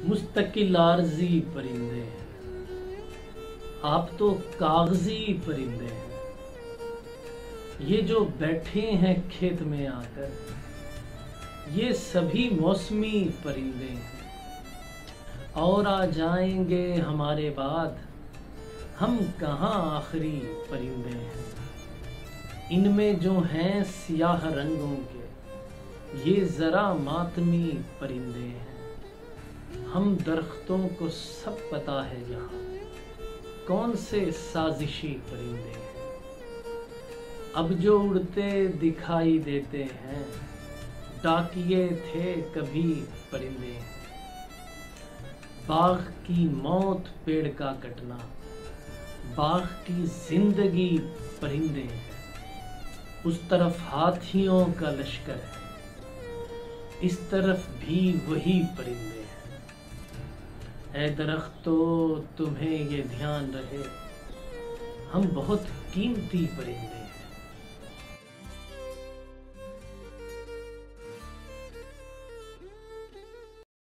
مستقل عارضی پرندے ہیں، آپ تو کاغذی پرندے ہیں۔ یہ جو بیٹھے ہیں کھیت میں آ کر، یہ سبھی موسمی پرندے ہیں، اور آ جائیں گے ہمارے بعد، ہم کہاں آخری پرندے ہیں۔ ان میں جو ہیں سیاہ رنگوں کے، یہ ذرا ماتمی پرندے ہیں۔ ہم درختوں کو سب پتہ ہے یہاں، کون سے سازشی پرندے ہیں۔ اب جو اڑتے دکھائی دیتے ہیں، ڈاکیے تھے کبھی پرندے ہیں۔ باغ کی موت پیڑ کا کٹنا، باغ کی زندگی پرندے ہیں۔ اس طرف ہاتھیوں کا لشکر ہے، اس طرف بھی وہی پرندے ہیں۔ اے درختو تمہیں یہ دھیان رہے، ہم بہت قیمتی پرندے ہیں۔